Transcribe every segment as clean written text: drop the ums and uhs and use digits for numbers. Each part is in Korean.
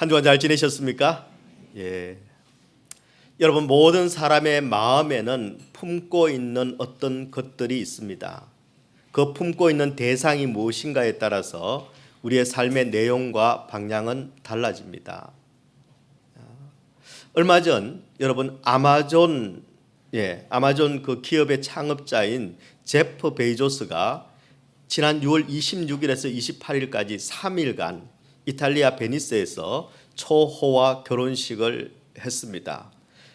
한 주간 잘 지내셨습니까? 예. 여러분, 모든 사람의 마음에는 품고 있는 어떤 것들이 있습니다. 그 품고 있는 대상이 무엇인가에 따라서 우리의 삶의 내용과 방향은 달라집니다. 얼마 전 여러분 아마존 그 기업의 창업자인 제프 베이조스가 지난 6월 26일에서 28일까지 3일간 이탈리아 베니스에서 초호화 결혼식을 했습니다.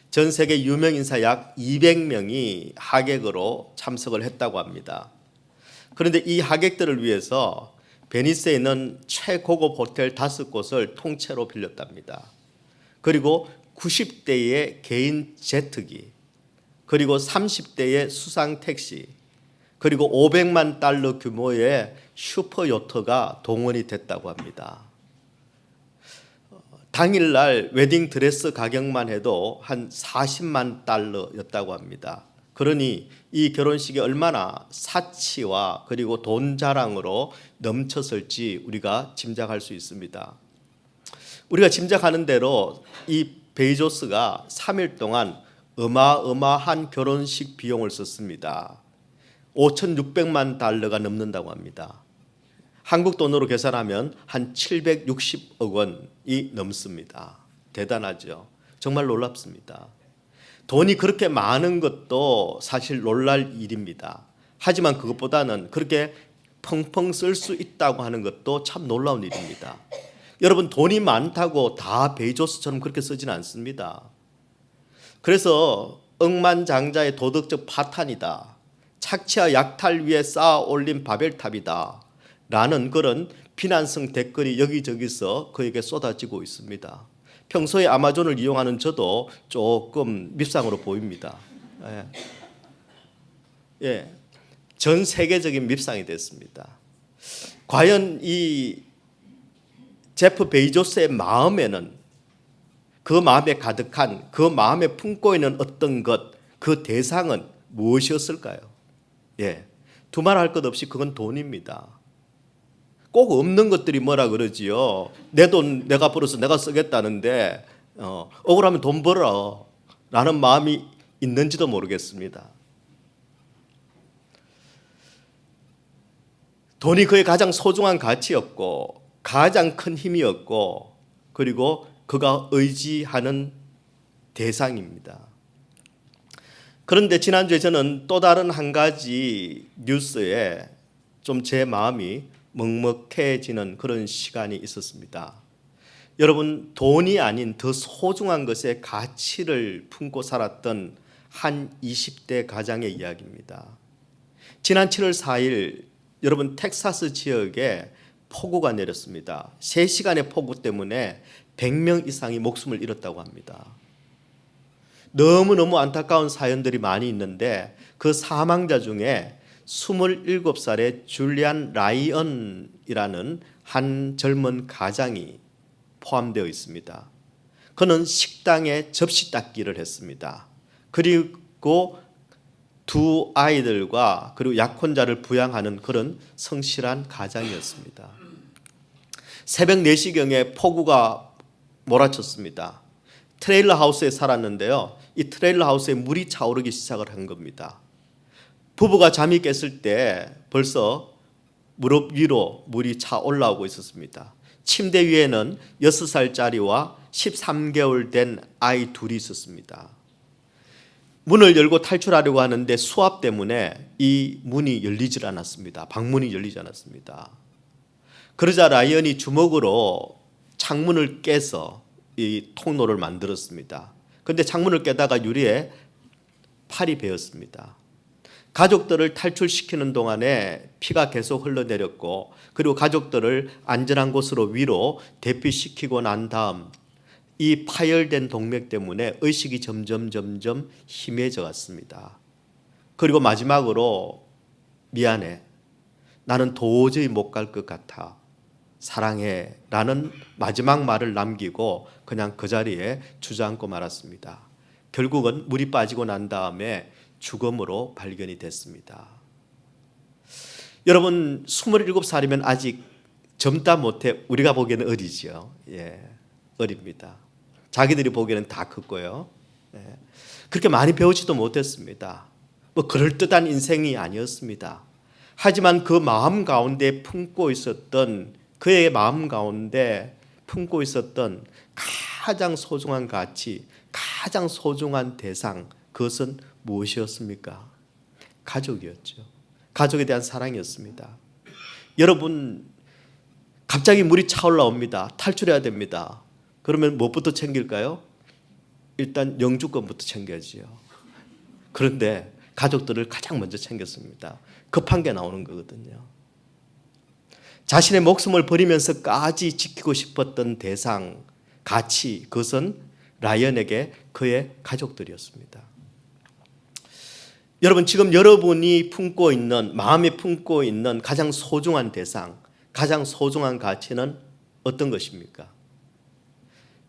전 세계 유명 인사 약 200명이 하객으로 참석을 했다고 합니다. 그런데 이 하객들을 위해서 베니스에 있는 최고급 호텔 5곳을 통째로 빌렸답니다. 그리고 90대의 개인 제트기, 그리고 30대의 수상 택시, 그리고 500만 달러 규모의 슈퍼 요트가 동원이 됐다고 합니다. 당일날 웨딩 드레스 가격만 해도 한 40만 달러였다고 합니다. 그러니 이 결혼식이 얼마나 사치와 그리고 돈 자랑으로 넘쳤을지 우리가 짐작할 수 있습니다. 우리가 짐작하는 대로 이 베이조스가 3일 동안 어마어마한 결혼식 비용을 썼습니다. 5,600만 달러가 넘는다고 합니다. 한국 돈으로 계산하면 한 760억 원이 넘습니다. 대단하죠. 정말 놀랍습니다. 돈이 그렇게 많은 것도 사실 놀랄 일입니다. 하지만 그것보다는 그렇게 펑펑 쓸 수 있다고 하는 것도 참 놀라운 일입니다. 여러분, 돈이 많다고 다 베이조스처럼 그렇게 쓰지는 않습니다. 그래서 억만장자의 도덕적 파탄이다, 착취와 약탈 위에 쌓아 올린 바벨탑이다 라는 그런 비난성 댓글이 여기저기서 그에게 쏟아지고 있습니다. 평소에 아마존을 이용하는 저도 조금 밉상으로 보입니다. 전 세계적인 밉상이 됐습니다. 과연 이 제프 베이조스의 마음에는, 그 마음에 가득한, 그 마음에 품고 있는 어떤 것, 그 대상은 무엇이었을까요? 두말 할 것 없이 그건 돈입니다. 꼭 없는 것들이 뭐라 그러지요? 내 돈 내가 벌어서 내가 쓰겠다는데 억울하면 돈 벌어 라는 마음이 있는지도 모르겠습니다. 돈이 그의 가장 소중한 가치였고 가장 큰 힘이었고 그리고 그가 의지하는 대상입니다. 그런데 지난주에 저는 또 다른 한 가지 뉴스에 좀 제 마음이 먹먹해지는 그런 시간이 있었습니다. 여러분, 돈이 아닌 더 소중한 것에 가치를 품고 살았던 한 20대 가장의 이야기입니다. 지난 7월 4일 여러분 텍사스 지역에 폭우가 내렸습니다. 3시간의 폭우 때문에 100명 이상이 목숨을 잃었다고 합니다. 너무너무 안타까운 사연들이 많이 있는데 그 사망자 중에 27살의 줄리안 라이언이라는 한 젊은 가장이 포함되어 있습니다. 그는 식당에 접시 닦기를 했습니다. 그리고 두 아이들과 그리고 약혼자를 부양하는 그런 성실한 가장이었습니다. 새벽 4시경에 폭우가 몰아쳤습니다. 트레일러 하우스에 살았는데요. 이 트레일러 하우스에 물이 차오르기 시작을 한 겁니다. 부부가 잠이 깼을 때 벌써 무릎 위로 물이 차 올라오고 있었습니다. 침대 위에는 6살짜리와 13개월 된 아이 둘이 있었습니다. 문을 열고 탈출하려고 하는데 수압 때문에 이 문이 열리질 않았습니다. 방문이 열리지 않았습니다. 그러자 라이언이 주먹으로 창문을 깨서 이 통로를 만들었습니다. 그런데 창문을 깨다가 유리에 팔이 베었습니다. 가족들을 탈출시키는 동안에 피가 계속 흘러내렸고 그리고 가족들을 안전한 곳으로 위로 대피시키고 난 다음 이 파열된 동맥 때문에 의식이 점점 희미해져 갔습니다. 그리고 마지막으로 미안해, 나는 도저히 못 갈 것 같아, 사랑해 라는 마지막 말을 남기고 그냥 그 자리에 주저앉고 말았습니다. 결국은 물이 빠지고 난 다음에 죽음으로 발견이 됐습니다. 여러분, 27살이면 아직 젊다 못해 우리가 보기에는 어리죠. 어립니다. 자기들이 보기에는 다 컸고요. 그렇게 많이 배우지도 못했습니다. 뭐 그럴듯한 인생이 아니었습니다. 하지만 그 마음 가운데 품고 있었던 그의 마음 가운데 품고 있었던 가장 소중한 가치, 가장 소중한 대상, 그것은 무엇이었습니까? 가족이었죠. 가족에 대한 사랑이었습니다. 여러분, 갑자기 물이 차올라옵니다. 탈출해야 됩니다. 그러면 무엇부터 챙길까요? 일단 영주권부터 챙겨야지요. 그런데 가족들을 가장 먼저 챙겼습니다. 급한 게 나오는 거거든요. 자신의 목숨을 버리면서까지 지키고 싶었던 대상, 가치, 그것은 라이언에게 그의 가족들이었습니다. 여러분, 지금 여러분이 품고 있는, 마음에 품고 있는 가장 소중한 대상, 가장 소중한 가치는 어떤 것입니까?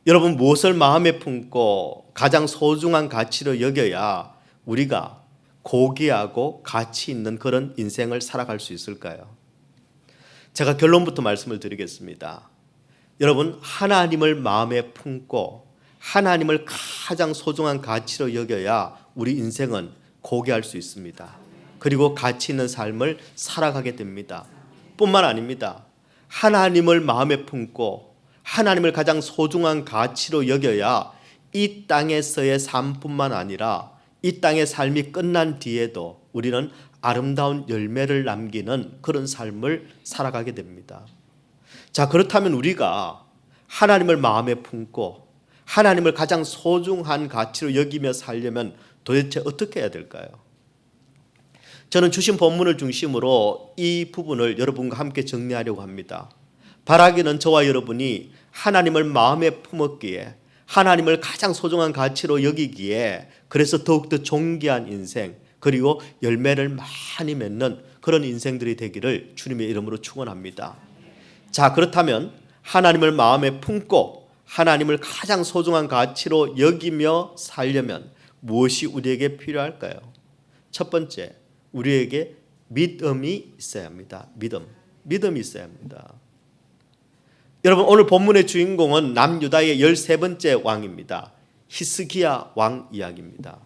여러분, 무엇을 마음에 품고 가장 소중한 가치로 여겨야 우리가 고귀하고 가치 있는 그런 인생을 살아갈 수 있을까요? 제가 결론부터 말씀을 드리겠습니다. 여러분, 하나님을 마음에 품고 하나님을 가장 소중한 가치로 여겨야 우리 인생은 고귀할 수 있습니다. 그리고 가치 있는 삶을 살아가게 됩니다. 뿐만 아닙니다. 하나님을 마음에 품고 하나님을 가장 소중한 가치로 여겨야 이 땅에서의 삶뿐만 아니라 이 땅의 삶이 끝난 뒤에도 우리는 아름다운 열매를 남기는 그런 삶을 살아가게 됩니다. 자, 그렇다면 우리가 하나님을 마음에 품고 하나님을 가장 소중한 가치로 여기며 살려면 도대체 어떻게 해야 될까요? 저는 주신 본문을 중심으로 이 부분을 여러분과 함께 정리하려고 합니다. 바라기는 저와 여러분이 하나님을 마음에 품었기에 하나님을 가장 소중한 가치로 여기기에 그래서 더욱더 존귀한 인생 그리고 열매를 많이 맺는 그런 인생들이 되기를 주님의 이름으로 축원합니다. 자, 그렇다면 하나님을 마음에 품고 하나님을 가장 소중한 가치로 여기며 살려면 무엇이 우리에게 필요할까요? 첫 번째, 우리에게 믿음이 있어야 합니다. 믿음이 있어야 합니다. 여러분, 오늘 본문의 주인공은 남유다의 13번째 왕입니다. 히스기야 왕 이야기입니다.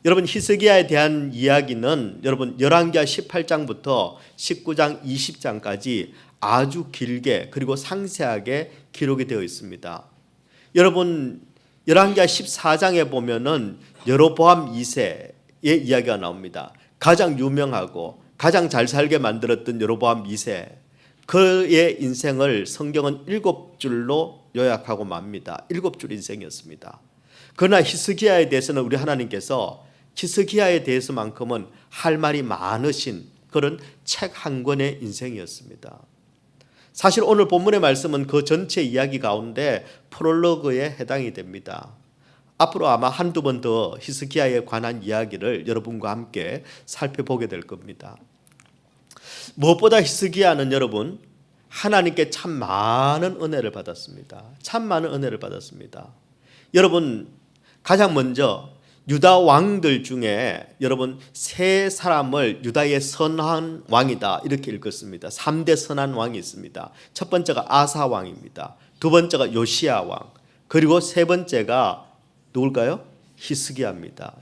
여러분, 히스기야에 대한 이야기는 여러분 열왕기하 18장부터 19장 20장까지 아주 길게 그리고 상세하게 기록이 되어 있습니다. 여러분, 열왕기하 14장에 보면은 여로보암 2세의 이야기가 나옵니다. 가장 유명하고 가장 잘 살게 만들었던 여로보암 2세, 그의 인생을 성경은 7줄로 요약하고 맙니다. 7줄 인생이었습니다. 그러나 히스기야에 대해서는 우리 하나님께서 히스기야에 대해서만큼은 할 말이 많으신 그런 책 한 권의 인생이었습니다. 사실 오늘 본문의 말씀은 그 전체 이야기 가운데 프롤로그에 해당이 됩니다. 앞으로 아마 한두 번 더 히스기야에 관한 이야기를 여러분과 함께 살펴보게 될 겁니다. 무엇보다 히스기야는 여러분 하나님께 참 많은 은혜를 받았습니다. 참 많은 은혜를 받았습니다. 여러분, 가장 먼저 유다 왕들 중에 여러분 세 사람을 유다의 선한 왕이다 이렇게 읽었습니다. 3대 선한 왕이 있습니다. 첫 번째가 아사 왕입니다. 두 번째가 요시야 왕, 그리고 세 번째가 누굴까요? 히스기야입니다.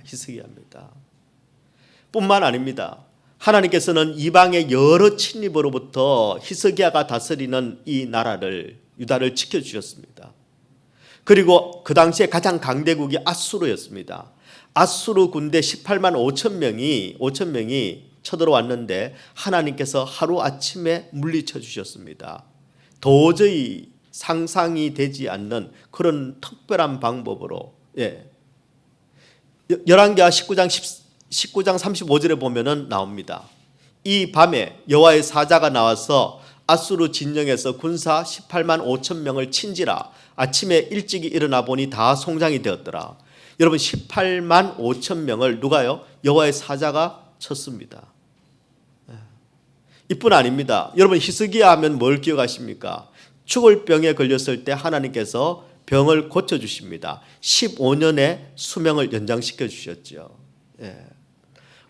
뿐만 아닙니다. 하나님께서는 이방의 여러 침입으로부터 히스기야가 다스리는 이 나라를, 유다를 지켜주셨습니다. 그리고 그 당시에 가장 강대국이 아수르였습니다. 아수르 군대 18만 5천 명이 쳐들어왔는데 하나님께서 하루아침에 물리쳐 주셨습니다. 도저히 상상이 되지 않는 그런 특별한 방법으로. 열왕기하 19장 35절에 보면은 나옵니다. 이 밤에 여호와의 사자가 나와서 아수르 진영에서 군사 18만 5천 명을 친지라. 아침에 일찍이 일어나 보니 다 송장이 되었더라. 여러분, 18만 5천 명을 누가요? 여호와의 사자가 쳤습니다. 이뿐 아닙니다. 여러분, 히스기야 하면 뭘 기억하십니까? 죽을 병에 걸렸을 때 하나님께서 병을 고쳐주십니다. 15년의 수명을 연장시켜 주셨죠.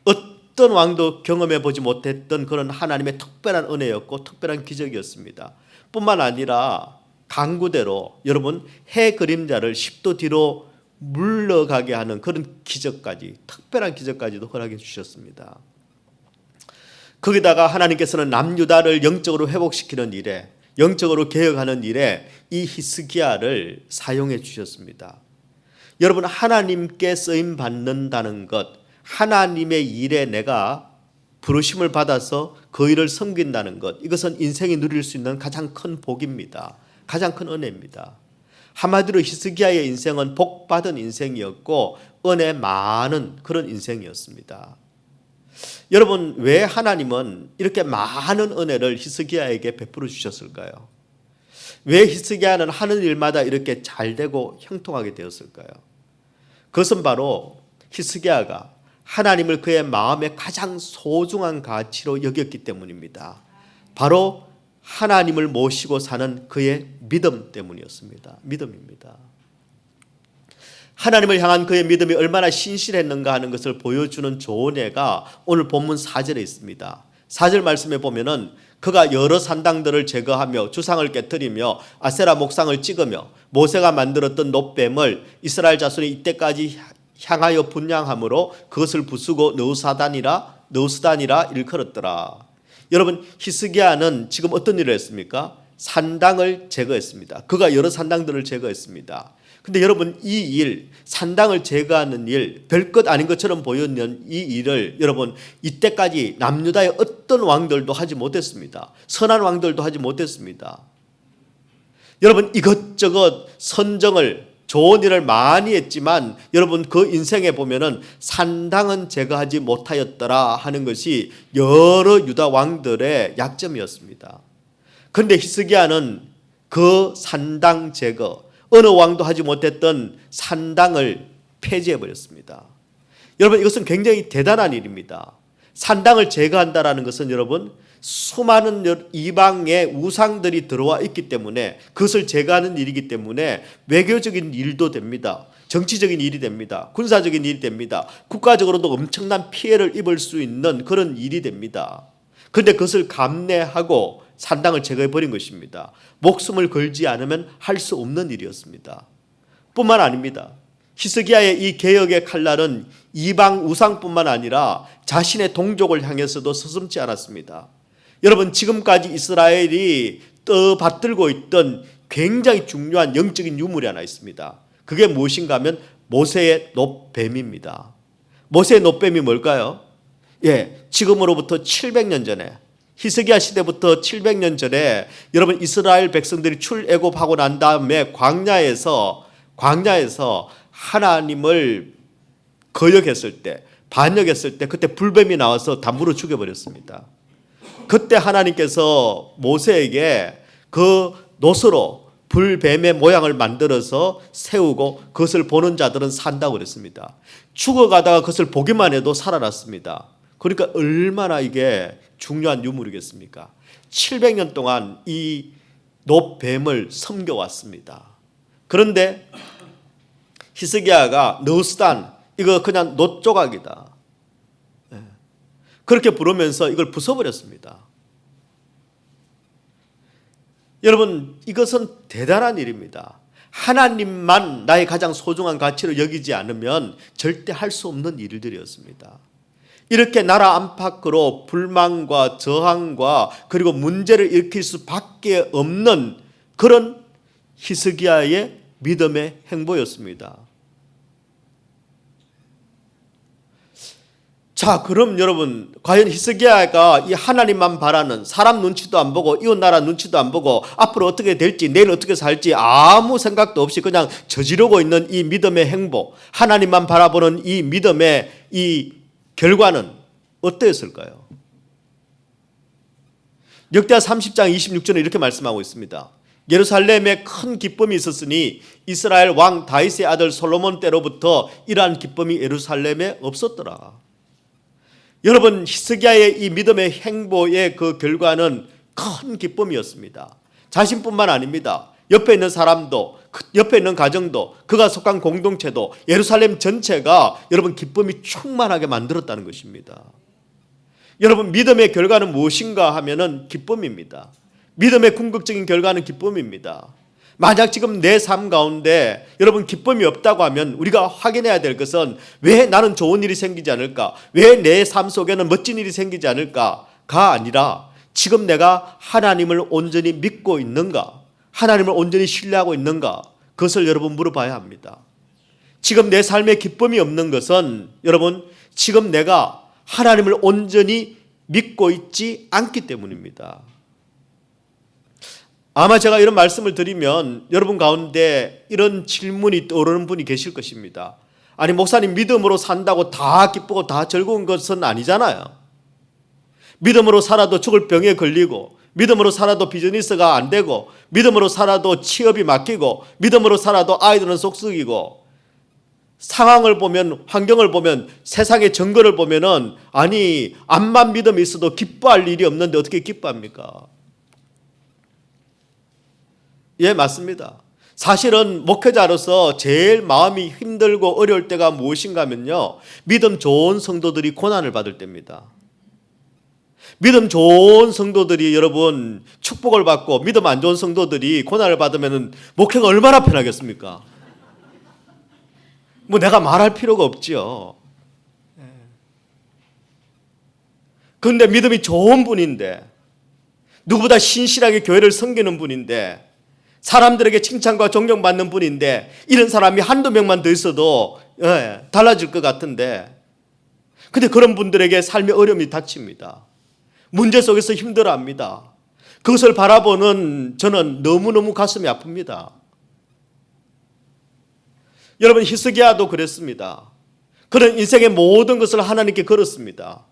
어떤 왕도 경험해 보지 못했던 그런 하나님의 특별한 은혜였고 특별한 기적이었습니다. 뿐만 아니라 강구대로 여러분 해 그림자를 10도 뒤로 물러가게 하는 그런 기적까지, 특별한 기적까지도 허락해 주셨습니다. 거기다가 하나님께서는 남유다를 영적으로 회복시키는 일에, 영적으로 개혁하는 일에 이 히스기야를 사용해 주셨습니다. 여러분, 하나님께 쓰임 받는다는 것, 하나님의 일에 내가 부르심을 받아서 그 일을 섬긴다는 것, 이것은 인생이 누릴 수 있는 가장 큰 복입니다. 가장 큰 은혜입니다. 한마디로 히스기야의 인생은 복받은 인생이었고 은혜 많은 그런 인생이었습니다. 여러분, 왜 하나님은 이렇게 많은 은혜를 히스기야에게 베풀어 주셨을까요? 왜 히스기야는 하는 일마다 이렇게 잘되고 형통하게 되었을까요? 그것은 바로 히스기야가 하나님을 그의 마음의 가장 소중한 가치로 여겼기 때문입니다. 바로 하나님을 모시고 사는 그의 믿음 때문이었습니다. 믿음입니다. 하나님을 향한 그의 믿음이 얼마나 신실했는가 하는 것을 보여주는 좋은 예가 오늘 본문 4절에 있습니다. 4절 말씀에 보면은 그가 여러 산당들을 제거하며 주상을 깨뜨리며 아세라 목상을 찍으며 모세가 만들었던 놋뱀을 이스라엘 자손이 이때까지 향하여 분향함으로 그것을 부수고 너우스단이라 일컬었더라. 여러분, 히스기야는 지금 어떤 일을 했습니까? 산당을 제거했습니다. 그가 여러 산당들을 제거했습니다. 근데 여러분, 이 일, 산당을 제거하는 일, 별것 아닌 것처럼 보이는 이 일을 여러분 이때까지 남유다의 어떤 왕들도 하지 못했습니다. 선한 왕들도 하지 못했습니다. 여러분, 이것저것 선정을, 좋은 일을 많이 했지만 여러분 그 인생에 보면은 산당은 제거하지 못하였더라 하는 것이 여러 유다 왕들의 약점이었습니다. 그런데 히스기야는 그 산당 제거, 어느 왕도 하지 못했던 산당을 폐지해 버렸습니다. 여러분, 이것은 굉장히 대단한 일입니다. 산당을 제거한다라는 것은 여러분 수많은 이방의 우상들이 들어와 있기 때문에 그것을 제거하는 일이기 때문에 외교적인 일도 됩니다. 정치적인 일이 됩니다. 군사적인 일이 됩니다. 국가적으로도 엄청난 피해를 입을 수 있는 그런 일이 됩니다. 그런데 그것을 감내하고 산당을 제거해 버린 것입니다. 목숨을 걸지 않으면 할 수 없는 일이었습니다. 뿐만 아닙니다. 히스기야의 이 개혁의 칼날은 이방 우상뿐만 아니라 자신의 동족을 향해서도 서슴지 않았습니다. 여러분, 지금까지 이스라엘이 떠받들고 있던 굉장히 중요한 영적인 유물이 하나 있습니다. 그게 무엇인가 하면 모세의 놋뱀입니다. 모세의 놋뱀이 뭘까요? 지금으로부터 700년 전에, 히스기야 시대부터 700년 전에 여러분 이스라엘 백성들이 출애굽하고 난 다음에 광야에서 하나님을 거역했을 때, 반역했을 때 그때 불뱀이 나와서 담으로 죽여버렸습니다. 그때 하나님께서 모세에게 그 놋으로 불뱀의 모양을 만들어서 세우고 그것을 보는 자들은 산다고 그랬습니다. 죽어가다가 그것을 보기만 해도 살아났습니다. 그러니까 얼마나 이게 중요한 유물이겠습니까? 700년 동안 이 놋뱀을 섬겨왔습니다. 그런데 히스기야가 너우스단, 이거 그냥 놋 조각이다, 그렇게 부르면서 이걸 부숴버렸습니다. 여러분, 이것은 대단한 일입니다. 하나님만 나의 가장 소중한 가치로 여기지 않으면 절대 할 수 없는 일들이었습니다. 이렇게 나라 안팎으로 불만과 저항과 그리고 문제를 일으킬 수밖에 없는 그런 히스기야의 믿음의 행보였습니다. 자, 그럼 여러분, 과연 히스기야가 이 하나님만 바라는, 사람 눈치도 안 보고 이웃 나라 눈치도 안 보고 앞으로 어떻게 될지, 내일 어떻게 살지 아무 생각도 없이 그냥 저지르고 있는 이 믿음의 행보, 하나님만 바라보는 이 믿음의 이 결과는 어떠했을까요? 역대하 30장 26절에 이렇게 말씀하고 있습니다. 예루살렘에 큰 기쁨이 있었으니 이스라엘 왕 다윗의 아들 솔로몬 때로부터 이러한 기쁨이 예루살렘에 없었더라. 여러분, 히스기야의 이 믿음의 행보의 그 결과는 큰 기쁨이었습니다. 자신뿐만 아닙니다. 옆에 있는 사람도, 옆에 있는 가정도, 그가 속한 공동체도, 예루살렘 전체가 여러분 기쁨이 충만하게 만들었다는 것입니다. 여러분, 믿음의 결과는 무엇인가 하면은 기쁨입니다. 믿음의 궁극적인 결과는 기쁨입니다. 만약 지금 내 삶 가운데 여러분 기쁨이 없다고 하면 우리가 확인해야 될 것은 왜 나는 좋은 일이 생기지 않을까? 왜 내 삶 속에는 멋진 일이 생기지 않을까?가 아니라 지금 내가 하나님을 온전히 믿고 있는가? 하나님을 온전히 신뢰하고 있는가? 그것을 여러분 물어봐야 합니다. 지금 내 삶에 기쁨이 없는 것은 여러분 지금 내가 하나님을 온전히 믿고 있지 않기 때문입니다. 아마 제가 이런 말씀을 드리면 여러분 가운데 이런 질문이 떠오르는 분이 계실 것입니다. 아니 목사님 믿음으로 산다고 다 기쁘고 다 즐거운 것은 아니잖아요. 믿음으로 살아도 죽을 병에 걸리고 믿음으로 살아도 비즈니스가 안 되고 믿음으로 살아도 취업이 막히고 믿음으로 살아도 아이들은 속썩이고 상황을 보면 환경을 보면 세상의 정거를 보면은 아니 암만 믿음이 있어도 기뻐할 일이 없는데 어떻게 기뻐합니까? 예, 맞습니다. 사실은 목회자로서 제일 마음이 힘들고 어려울 때가 무엇인가 하면요, 믿음 좋은 성도들이 고난을 받을 때입니다. 믿음 좋은 성도들이 여러분 축복을 받고 믿음 안 좋은 성도들이 고난을 받으면 목회가 얼마나 편하겠습니까? 뭐 내가 말할 필요가 없지요. 그런데 믿음이 좋은 분인데 누구보다 신실하게 교회를 섬기는 분인데 사람들에게 칭찬과 존경받는 분인데 이런 사람이 한두 명만 더 있어도 달라질 것 같은데 근데 그런 분들에게 삶의 어려움이 닥칩니다. 문제 속에서 힘들어합니다. 그것을 바라보는 저는 너무너무 가슴이 아픕니다. 여러분 히스기야도 그랬습니다. 그런 인생의 모든 것을 하나님께 걸었습니다.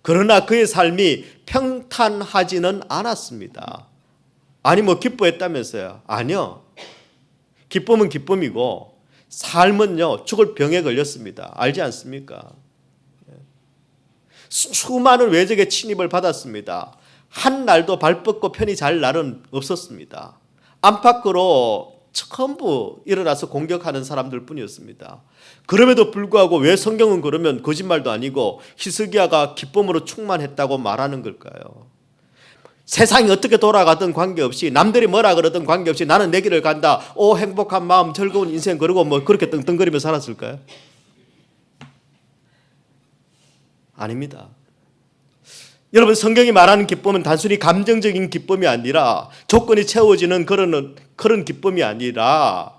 그러나 그의 삶이 평탄하지는 않았습니다. 아니 뭐 기뻐했다면서요? 아니요. 기쁨은 기쁨이고 삶은요 죽을 병에 걸렸습니다. 알지 않습니까? 수많은 외적의 침입을 받았습니다. 한 날도 발 뻗고 편히 잘 날은 없었습니다. 안팎으로 전부 일어나서 공격하는 사람들 뿐이었습니다. 그럼에도 불구하고 왜 성경은 그러면 거짓말도 아니고 히스기야가 기쁨으로 충만했다고 말하는 걸까요? 세상이 어떻게 돌아가든 관계없이 남들이 뭐라 그러든 관계없이 나는 내 길을 간다. 오 행복한 마음 즐거운 인생 그러고 뭐 그렇게 떵떵거리며 살았을까요? 아닙니다. 여러분 성경이 말하는 기쁨은 단순히 감정적인 기쁨이 아니라 조건이 채워지는 그런 기쁨이 아니라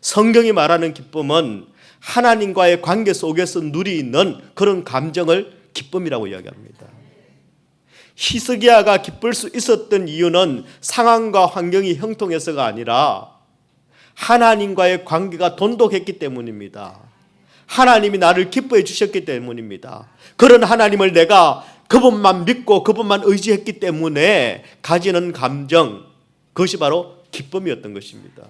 성경이 말하는 기쁨은 하나님과의 관계 속에서 누리는 그런 감정을 기쁨이라고 이야기합니다. 히스기야가 기쁠 수 있었던 이유는 상황과 환경이 형통해서가 아니라 하나님과의 관계가 돈독했기 때문입니다. 하나님이 나를 기뻐해 주셨기 때문입니다. 그런 하나님을 내가 그분만 믿고 그분만 의지했기 때문에 가지는 감정, 그것이 바로 기쁨이었던 것입니다.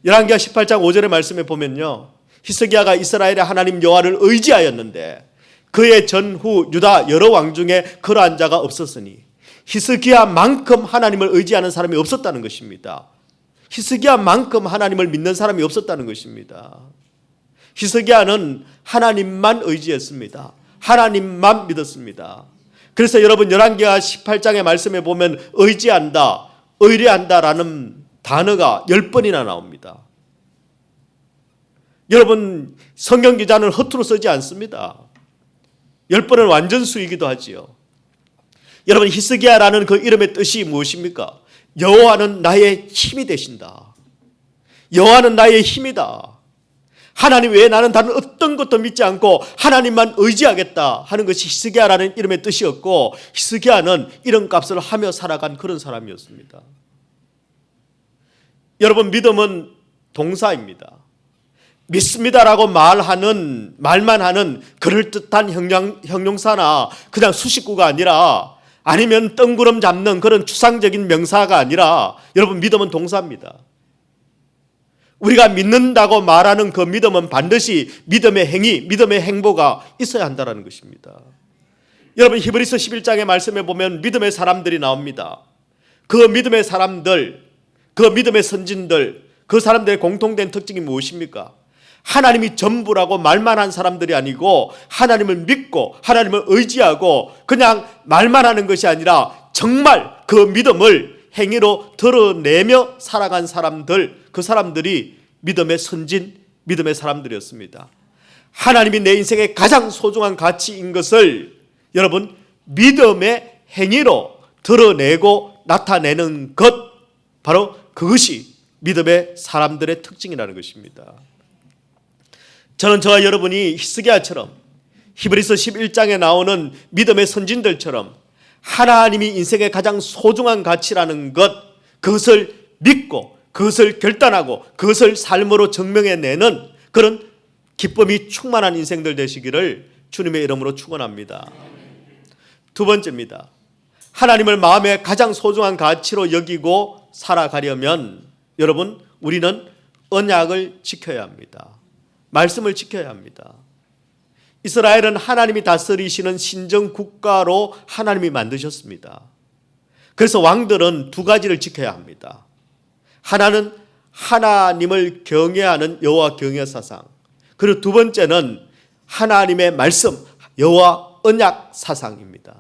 열왕기하 18장 5절의 말씀에 보면요, 히스기야가 이스라엘의 하나님 여호와를 의지하였는데 그의 전후 유다 여러 왕 중에 그러한 자가 없었으니 히스기야만큼 하나님을 의지하는 사람이 없었다는 것입니다. 히스기야만큼 하나님을 믿는 사람이 없었다는 것입니다. 히스기야는 하나님만 의지했습니다. 하나님만 믿었습니다. 그래서 여러분 열왕기하 18장의 말씀에 보면 의지한다, 의뢰한다라는 단어가 10번이나 나옵니다. 여러분 성경 기자는 허투루 쓰지 않습니다. 10번은 완전수이기도 하지요. 여러분 히스기야라는 그 이름의 뜻이 무엇입니까? 여호와는 나의 힘이 되신다. 여호와는 나의 힘이다. 하나님 외에 나는 다른 어떤 것도 믿지 않고 하나님만 의지하겠다 하는 것이 히스기야라는 이름의 뜻이었고 히스기야는 이런 값을 하며 살아간 그런 사람이었습니다. 여러분 믿음은 동사입니다. 믿습니다라고 말만 하는 그럴듯한 형용사나 그냥 수식구가 아니라 아니면 뜬구름 잡는 그런 추상적인 명사가 아니라 여러분 믿음은 동사입니다. 우리가 믿는다고 말하는 그 믿음은 반드시 믿음의 행위, 믿음의 행보가 있어야 한다는 것입니다. 여러분 히브리서 11장의 말씀에 보면 믿음의 사람들이 나옵니다. 그 믿음의 사람들, 그 믿음의 선진들, 그 사람들의 공통된 특징이 무엇입니까? 하나님이 전부라고 말만 한 사람들이 아니고 하나님을 믿고 하나님을 의지하고 그냥 말만 하는 것이 아니라 정말 그 믿음을 행위로 드러내며 살아간 사람들, 그 사람들이 믿음의 선진, 믿음의 사람들이었습니다. 하나님이 내 인생의 가장 소중한 가치인 것을 여러분 믿음의 행위로 드러내고 나타내는 것, 바로 그것이 믿음의 사람들의 특징이라는 것입니다. 저는 저와 여러분이 히스기야처럼 히브리서 11장에 나오는 믿음의 선진들처럼 하나님이 인생의 가장 소중한 가치라는 것, 그것을 믿고 그것을 결단하고 그것을 삶으로 증명해내는 그런 기쁨이 충만한 인생들 되시기를 주님의 이름으로 축원합니다. 두 번째입니다. 하나님을 마음의 가장 소중한 가치로 여기고 살아가려면 여러분 우리는 언약을 지켜야 합니다. 말씀을 지켜야 합니다. 이스라엘은 하나님이 다스리시는 신정 국가로 하나님이 만드셨습니다. 그래서 왕들은 두 가지를 지켜야 합니다. 하나는 하나님을 경외하는 여호와 경외 사상, 그리고 두 번째는 하나님의 말씀, 여호와 언약 사상입니다.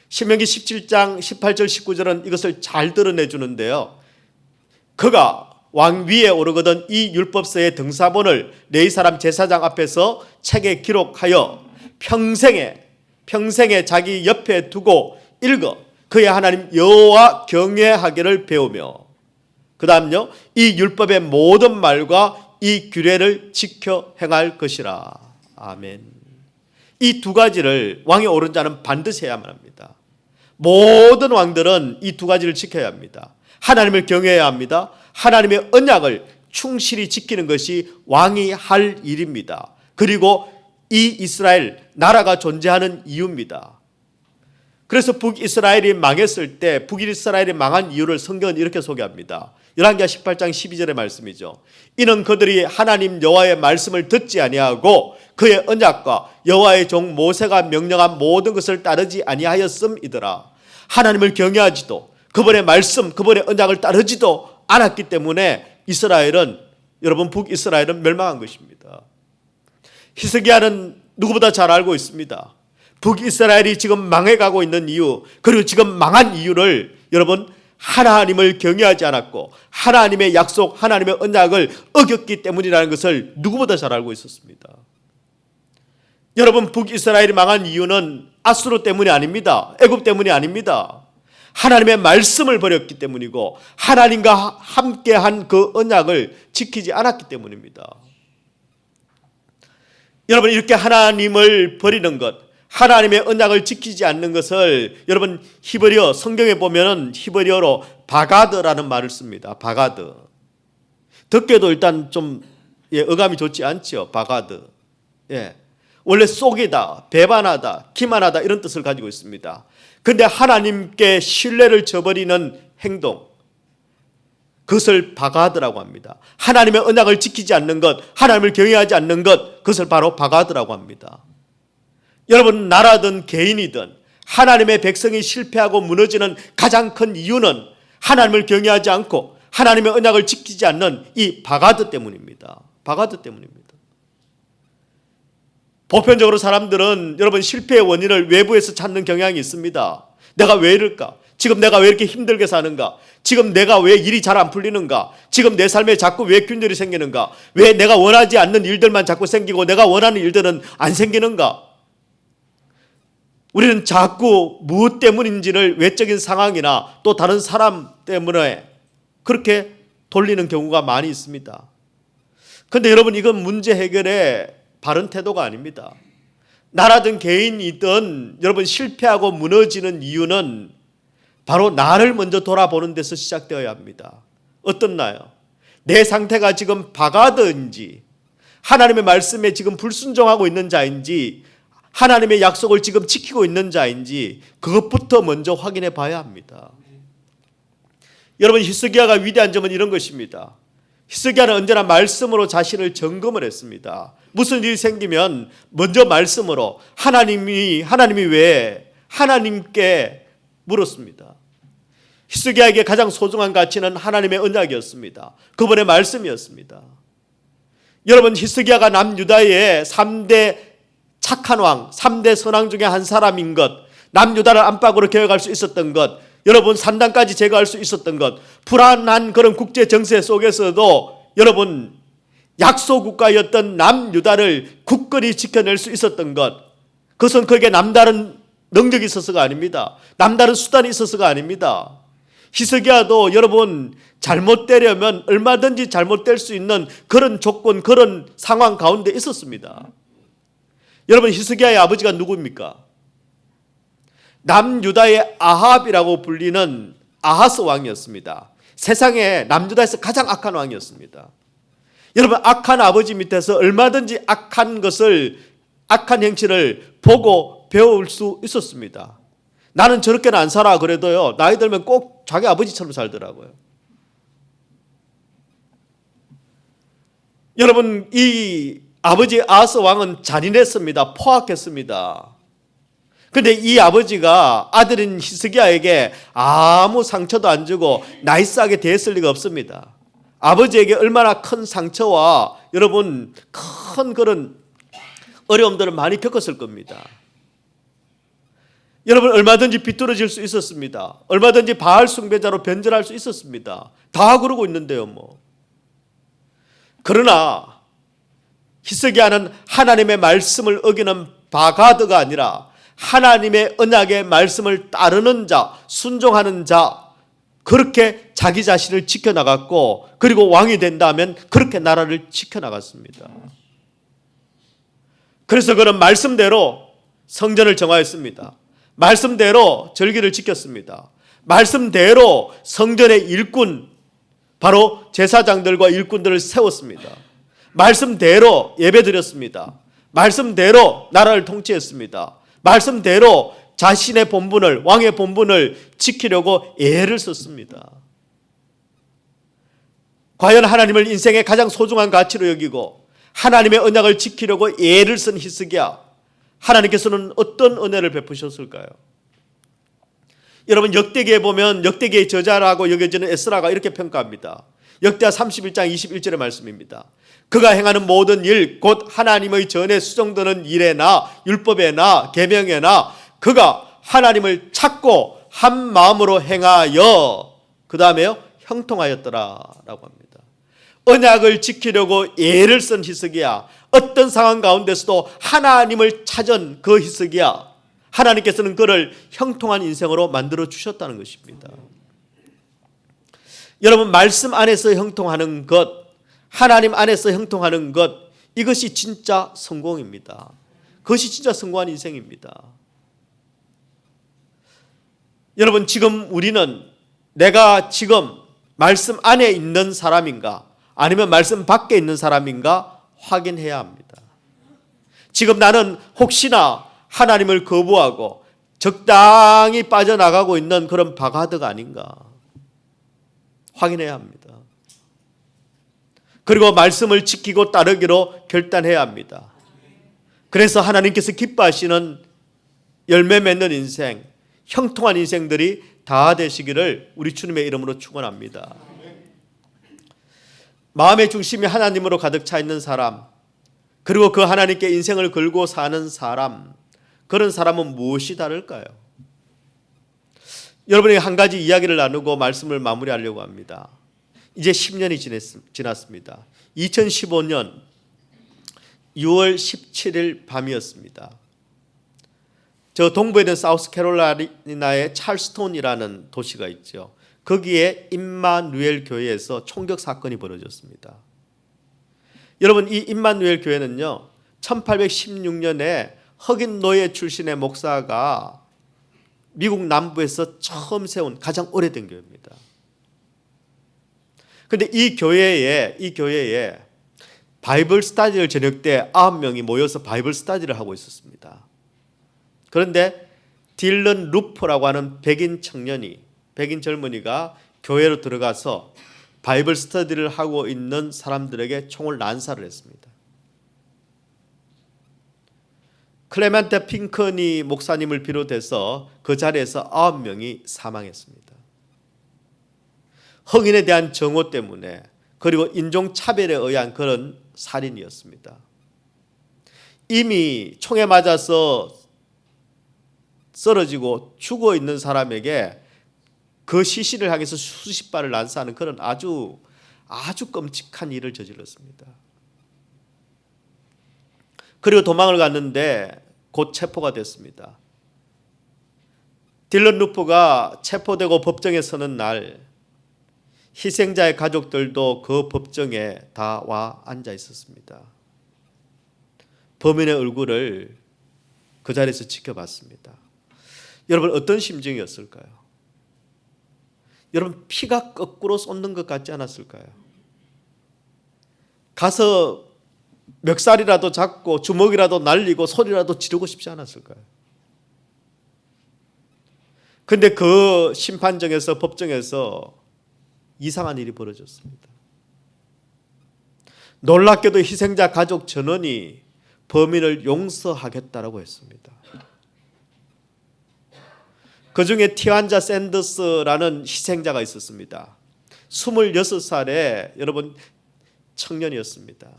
신명기 17장 18절 19절은 이것을 잘 드러내 주는데요. 그가 왕 위에 오르거든 이 율법서의 등사본을 네 사람 제사장 앞에서 책에 기록하여 평생에 자기 옆에 두고 읽어 그의 하나님 여호와 경외하기를 배우며, 그 다음요, 이 율법의 모든 말과 이 규례를 지켜 행할 것이라. 아멘. 이 두 가지를 왕에 오른 자는 반드시 해야만 합니다. 모든 왕들은 이 두 가지를 지켜야 합니다. 하나님을 경외해야 합니다. 하나님의 언약을 충실히 지키는 것이 왕이 할 일입니다. 그리고 이 이스라엘 나라가 존재하는 이유입니다. 그래서 북이스라엘이 망했을 때 북이스라엘이 망한 이유를 성경은 이렇게 소개합니다. 열왕기하 18장 12절의 말씀이죠. 이는 그들이 하나님 여호와의 말씀을 듣지 아니하고 그의 언약과 여호와의 종 모세가 명령한 모든 것을 따르지 아니하였음이더라. 하나님을 경외하지도 그분의 말씀, 그분의 언약을 따르지도 않았기 때문에 이스라엘은, 여러분 북이스라엘은 멸망한 것입니다. 히스기야는 누구보다 잘 알고 있습니다. 북이스라엘이 지금 망해가고 있는 이유, 그리고 지금 망한 이유를 여러분 하나님을 경외하지 않았고 하나님의 약속, 하나님의 언약을 어겼기 때문이라는 것을 누구보다 잘 알고 있었습니다. 여러분 북이스라엘이 망한 이유는 아수르 때문이 아닙니다. 애굽 때문이 아닙니다. 하나님의 말씀을 버렸기 때문이고 하나님과 함께한 그 언약을 지키지 않았기 때문입니다. 여러분 이렇게 하나님을 버리는 것, 하나님의 언약을 지키지 않는 것을 여러분 히브리어 성경에 보면은 히브리어로 바가드라는 말을 씁니다. 바가드. 듣기에도 일단 좀 어감이 좋지 않죠. 바가드. 예. 원래 쏘기다, 배반하다, 기만하다 이런 뜻을 가지고 있습니다. 그런데 하나님께 신뢰를 저버리는 행동, 그것을 바가드라고 합니다. 하나님의 언약을 지키지 않는 것, 하나님을 경외하지 않는 것, 그것을 바로 바가드라고 합니다. 여러분 나라든 개인이든 하나님의 백성이 실패하고 무너지는 가장 큰 이유는 하나님을 경외하지 않고 하나님의 언약을 지키지 않는 이 바가드 때문입니다. 바가드 때문입니다. 보편적으로 사람들은 여러분 실패의 원인을 외부에서 찾는 경향이 있습니다. 내가 왜 이럴까? 지금 내가 왜 이렇게 힘들게 사는가? 지금 내가 왜 일이 잘 안 풀리는가? 지금 내 삶에 자꾸 왜 균열이 생기는가? 왜 내가 원하지 않는 일들만 자꾸 생기고 내가 원하는 일들은 안 생기는가? 우리는 자꾸 무엇 때문인지를 외적인 상황이나 또 다른 사람 때문에 그렇게 돌리는 경우가 많이 있습니다. 그런데 여러분 이건 문제 해결의 바른 태도가 아닙니다. 나라든 개인이든 여러분 실패하고 무너지는 이유는 바로 나를 먼저 돌아보는 데서 시작되어야 합니다. 어떻나요? 내 상태가 지금 바가드인지 하나님의 말씀에 지금 불순종하고 있는 자인지 하나님의 약속을 지금 지키고 있는 자인지 그것부터 먼저 확인해 봐야 합니다. 여러분 히스기야가 위대한 점은 이런 것입니다. 히스기야는 언제나 말씀으로 자신을 점검을 했습니다. 무슨 일이 생기면 먼저 말씀으로 하나님이 왜 하나님께 물었습니다. 히스기야에게 가장 소중한 가치는 하나님의 언약이었습니다. 그분의 말씀이었습니다. 여러분 히스기야가 남유다의 3대 착한 왕, 3대 선왕 중에 한 사람인 것, 남유다를 안팎으로 개혁할 수 있었던 것, 여러분 산당까지 제거할 수 있었던 것, 불안한 그런 국제 정세 속에서도 여러분 약소 국가였던 남유다를 굳건히 지켜낼 수 있었던 것, 그것은 그게 남다른 능력이 있어서가 아닙니다. 남다른 수단이 있어서가 아닙니다. 히스기야도 여러분 잘못되려면 얼마든지 잘못될 수 있는 그런 조건, 그런 상황 가운데 있었습니다. 여러분 히스기야의 아버지가 누구입니까? 남유다의 아합이라고 불리는 아하스 왕이었습니다. 세상에 남유다에서 가장 악한 왕이었습니다. 여러분 악한 아버지 밑에서 얼마든지 악한 것을, 악한 행실을 보고 배울 수 있었습니다. 나는 저렇게는 안 살아 그래도요, 나이 들면 꼭 자기 아버지처럼 살더라고요. 여러분 이 아버지 아하스 왕은 잔인했습니다. 포악했습니다. 그런데 이 아버지가 아들인 히스기야에게 아무 상처도 안 주고 나이스하게 대했을 리가 없습니다. 아버지에게 얼마나 큰 상처와 여러분 큰 그런 어려움들을 많이 겪었을 겁니다. 여러분 얼마든지 비뚤어질 수 있었습니다. 얼마든지 바알 숭배자로 변절할 수 있었습니다. 다 그러고 있는데요 뭐. 그러나 히스기야는 하나님의 말씀을 어기는 바가드가 아니라 하나님의 언약의 말씀을 따르는 자, 순종하는 자, 그렇게 자기 자신을 지켜나갔고, 그리고 왕이 된다면 그렇게 나라를 지켜나갔습니다. 그래서 그는 말씀대로 성전을 정하였습니다. 말씀대로 절기를 지켰습니다. 말씀대로 성전의 일꾼, 바로 제사장들과 일꾼들을 세웠습니다. 말씀대로 예배드렸습니다. 말씀대로 나라를 통치했습니다. 말씀대로 자신의 본분을, 왕의 본분을 지키려고 애를 썼습니다. 과연 하나님을 인생의 가장 소중한 가치로 여기고 하나님의 언약을 지키려고 애를 쓴 히스기야, 하나님께서는 어떤 은혜를 베푸셨을까요? 여러분 역대기에 보면 역대기의 저자라고 여겨지는 에스라가 이렇게 평가합니다. 역대하 31장 21절의 말씀입니다. 그가 행하는 모든 일, 곧 하나님의 전에 수정되는 일에나 율법에나 계명에나 그가 하나님을 찾고 한 마음으로 행하여 그 다음에요 형통하였더라라고 합니다. 언약을 지키려고 애를 쓴 히스기야, 어떤 상황 가운데서도 하나님을 찾은 그 히스기야, 하나님께서는 그를 형통한 인생으로 만들어 주셨다는 것입니다. 여러분 말씀 안에서 형통하는 것, 하나님 안에서 형통하는 것, 이것이 진짜 성공입니다. 그것이 진짜 성공한 인생입니다. 여러분 지금 우리는 내가 지금 말씀 안에 있는 사람인가 아니면 말씀 밖에 있는 사람인가 확인해야 합니다. 지금 나는 혹시나 하나님을 거부하고 적당히 빠져나가고 있는 그런 바가드가 아닌가 확인해야 합니다. 그리고 말씀을 지키고 따르기로 결단해야 합니다. 그래서 하나님께서 기뻐하시는 열매 맺는 인생, 형통한 인생들이 다 되시기를 우리 주님의 이름으로 축원합니다. 마음의 중심이 하나님으로 가득 차 있는 사람, 그리고 그 하나님께 인생을 걸고 사는 사람, 그런 사람은 무엇이 다를까요? 여러분에게 한 가지 이야기를 나누고 말씀을 마무리하려고 합니다. 이제 10년이 지났습니다. 2015년 6월 17일 밤이었습니다. 저 동부에 있는 사우스캐롤라이나의 찰스톤이라는 도시가 있죠. 거기에 임마누엘 교회에서 총격 사건이 벌어졌습니다. 여러분 이 임마누엘 교회는요 1816년에 흑인 노예 출신의 목사가 미국 남부에서 처음 세운 가장 오래된 교회입니다. 그런데 이 교회에 바이블 스터디를 저녁 때 9명이 모여서 바이블 스터디를 하고 있었습니다. 그런데 딜런 루퍼라고 하는 백인 젊은이가 교회로 들어가서 바이블 스터디를 하고 있는 사람들에게 총을 난사를 했습니다. 클레멘테 핑커니 목사님을 비롯해서 그 자리에서 9명이 사망했습니다. 흑인에 대한 정오 때문에, 그리고 인종차별에 의한 그런 살인이었습니다. 이미 총에 맞아서 쓰러지고 죽어 있는 사람에게 그 시신을 향해서 수십 발을 난사하는 그런 아주 끔찍한 일을 저질렀습니다. 그리고 도망을 갔는데 곧 체포가 됐습니다. 딜런 루프가 체포되고 법정에 서는 날 희생자의 가족들도 그 법정에 다 와 앉아 있었습니다. 범인의 얼굴을 그 자리에서 지켜봤습니다. 여러분 어떤 심정이었을까요? 여러분 피가 거꾸로 쏟는 것 같지 않았을까요? 가서 멱살이라도 잡고 주먹이라도 날리고 소리라도 지르고 싶지 않았을까요? 근데 그 심판정에서 법정에서 이상한 일이 벌어졌습니다. 놀랍게도 희생자 가족 전원이 범인을 용서하겠다라고 했습니다. 그 중에 티안자 샌더스라는 희생자가 있었습니다. 26살의 여러분 청년이었습니다.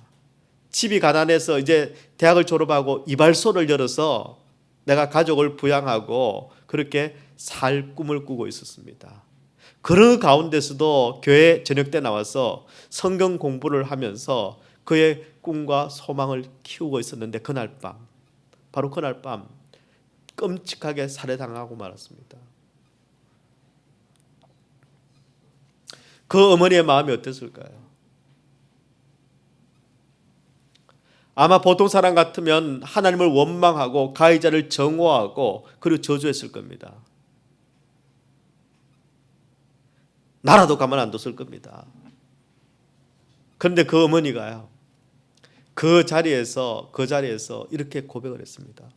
집이 가난해서 이제 대학을 졸업하고 이발소를 열어서 내가 가족을 부양하고 그렇게 살 꿈을 꾸고 있었습니다. 그 가운데서도 교회 저녁 때 나와서 성경 공부를 하면서 그의 꿈과 소망을 키우고 있었는데 바로 그날 밤 끔찍하게 살해당하고 말았습니다. 그 어머니의 마음이 어땠을까요? 아마 보통 사람 같으면 하나님을 원망하고 가해자를 정오하고 그리고 저주했을 겁니다. 나라도 가만 안 뒀을 겁니다. 그런데 그 어머니가요, 그 자리에서 이렇게 고백을 했습니다.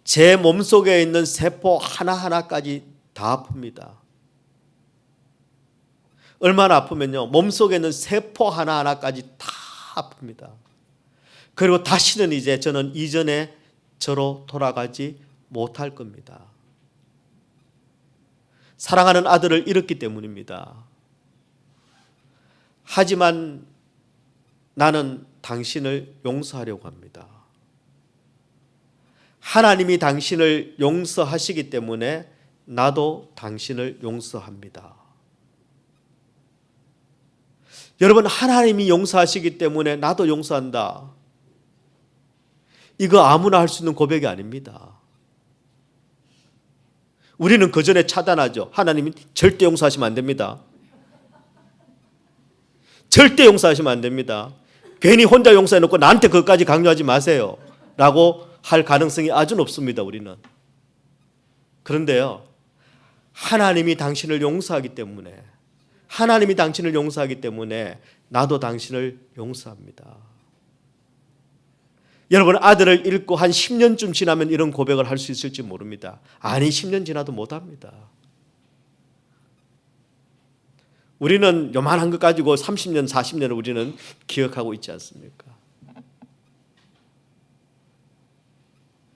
제 몸속에 있는 세포 하나하나까지 다 아픕니다. 얼마나 아프면요, 몸속에 있는 세포 하나하나까지 다 아픕니다. 그리고 다시는 이제 저는 이전에 저로 돌아가지 못할 겁니다. 사랑하는 아들을 잃었기 때문입니다. 하지만 나는 당신을 용서하려고 합니다. 하나님이 당신을 용서하시기 때문에 나도 당신을 용서합니다. 여러분, 하나님이 용서하시기 때문에 나도 용서한다. 이거 아무나 할 수 있는 고백이 아닙니다. 우리는 그 전에 차단하죠. 하나님이 절대 용서하시면 안 됩니다. 절대 용서하시면 안 됩니다. 괜히 혼자 용서해놓고 나한테 그것까지 강요하지 마세요 라고 할 가능성이 아주 높습니다. 우리는. 그런데요, 하나님이 당신을 용서하기 때문에 나도 당신을 용서합니다. 여러분, 아들을 잃고 한 10년쯤 지나면 이런 고백을 할 수 있을지 모릅니다. 아니, 10년 지나도 못합니다. 우리는 요만한 것 가지고 30년, 40년을 우리는 기억하고 있지 않습니까?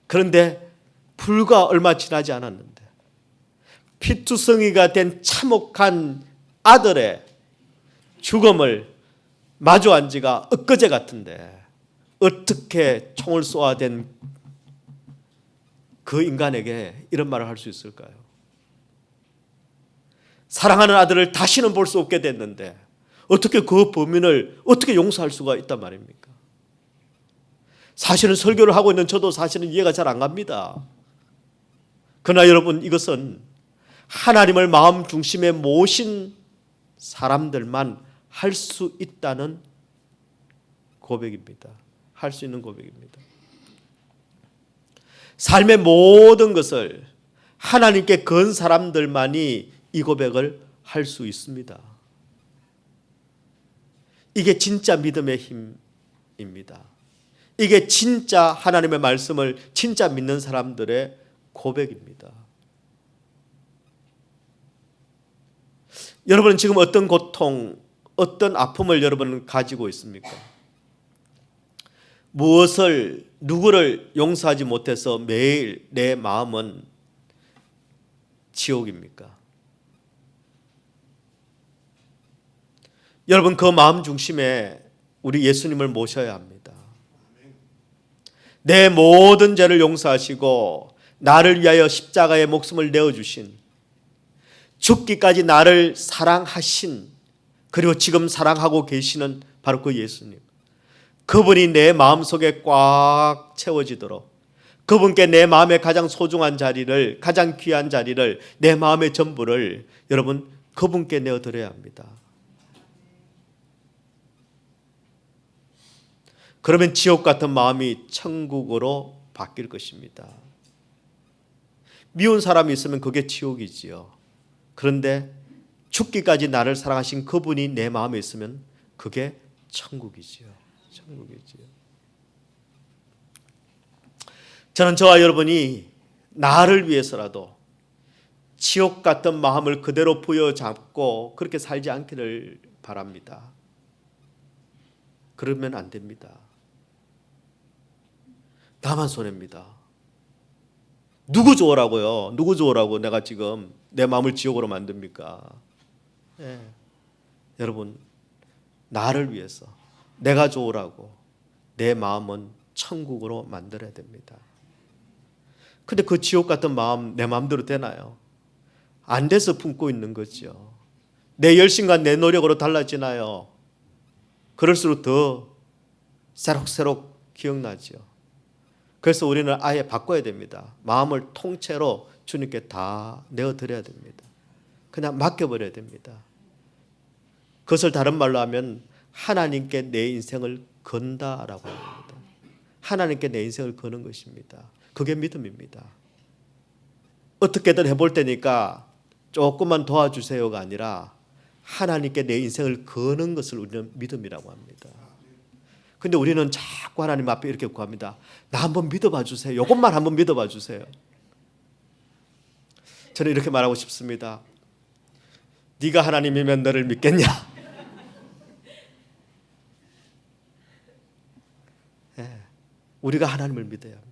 그런데 불과 얼마 지나지 않았는데 피투성이가 된 참혹한 아들의 죽음을 마주한 지가 엊그제 같은데 어떻게 총을 쏘아댄 그 인간에게 이런 말을 할 수 있을까요? 사랑하는 아들을 다시는 볼 수 없게 됐는데 어떻게 그 범인을 어떻게 용서할 수가 있단 말입니까? 사실은 설교를 하고 있는 저도 사실은 이해가 잘 안 갑니다. 그러나 여러분, 이것은 하나님을 마음 중심에 모신 사람들만 할 수 있다는 고백입니다. 할 수 있는 고백입니다. 삶의 모든 것을 하나님께 건 사람들만이 이 고백을 할 수 있습니다. 이게 진짜 믿음의 힘입니다. 이게 진짜 하나님의 말씀을 진짜 믿는 사람들의 고백입니다. 여러분은 지금 어떤 고통, 어떤 아픔을 여러분은 가지고 있습니까? 무엇을, 누구를 용서하지 못해서 매일 내 마음은 지옥입니까? 여러분, 그 마음 중심에 우리 예수님을 모셔야 합니다. 내 모든 죄를 용서하시고 나를 위하여 십자가에 목숨을 내어주신 죽기까지 나를 사랑하신, 그리고 지금 사랑하고 계시는 바로 그 예수님, 그분이 내 마음속에 꽉 채워지도록, 그분께 내 마음의 가장 소중한 자리를, 가장 귀한 자리를, 내 마음의 전부를 여러분 그분께 내어드려야 합니다. 그러면 지옥 같은 마음이 천국으로 바뀔 것입니다. 미운 사람이 있으면 그게 지옥이지요. 그런데 죽기까지 나를 사랑하신 그분이 내 마음에 있으면 그게 천국이지요. 천국이지요. 저는 저와 여러분이 나를 위해서라도 지옥 같은 마음을 그대로 부여잡고 그렇게 살지 않기를 바랍니다. 그러면 안 됩니다. 나만 손해입니다. 누구 좋으라고요? 누구 좋으라고 내가 지금 내 마음을 지옥으로 만듭니까? 네. 여러분, 나를 위해서 내가 좋으라고 내 마음은 천국으로 만들어야 됩니다. 근데 그 지옥 같은 마음 내 마음대로 되나요? 안 돼서 품고 있는 거죠. 내 열심과 내 노력으로 달라지나요? 그럴수록 더 새록새록 기억나죠. 그래서 우리는 아예 바꿔야 됩니다. 마음을 통째로 주님께 다 내어드려야 됩니다. 그냥 맡겨버려야 됩니다. 그것을 다른 말로 하면 하나님께 내 인생을 건다라고 합니다. 하나님께 내 인생을 거는 것입니다. 그게 믿음입니다. 어떻게든 해볼 테니까 조금만 도와주세요가 아니라 하나님께 내 인생을 거는 것을 우리는 믿음이라고 합니다. 근데 우리는 자꾸 하나님 앞에 이렇게 구합니다. 나 한번 믿어봐 주세요. 이것만 한번 믿어봐 주세요. 저는 이렇게 말하고 싶습니다. 네가 하나님이면 너를 믿겠냐? 네, 우리가 하나님을 믿어야 합니다.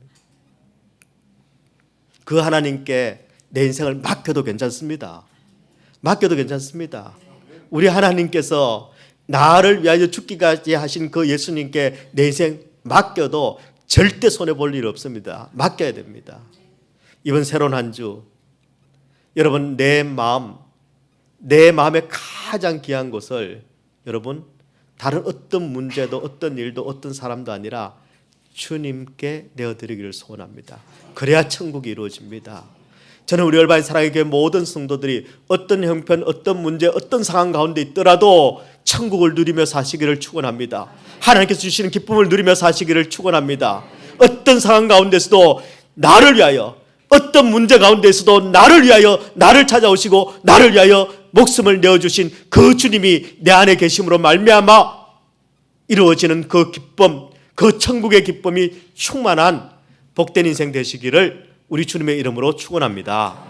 그 하나님께 내 인생을 맡겨도 괜찮습니다. 맡겨도 괜찮습니다. 우리 하나님께서 나를 위하여 죽기까지 하신 그 예수님께 내 인생 맡겨도 절대 손해볼 일 없습니다. 맡겨야 됩니다. 이번 새로운 한 주 여러분 내 마음의 가장 귀한 것을 여러분 다른 어떤 문제도 어떤 일도 어떤 사람도 아니라 주님께 내어드리기를 소원합니다. 그래야 천국이 이루어집니다. 저는 우리 얼바인 사랑의 교회 모든 성도들이 어떤 형편, 어떤 문제, 어떤 상황 가운데 있더라도 천국을 누리며 사시기를 축원합니다. 하나님께서 주시는 기쁨을 누리며 사시기를 축원합니다. 어떤 상황 가운데서도 나를 위하여, 어떤 문제 가운데서도 나를 위하여 나를 찾아오시고 나를 위하여 목숨을 내어주신 그 주님이 내 안에 계심으로 말미암아 이루어지는 그 기쁨, 그 천국의 기쁨이 충만한 복된 인생 되시기를 우리 주님의 이름으로 축원합니다.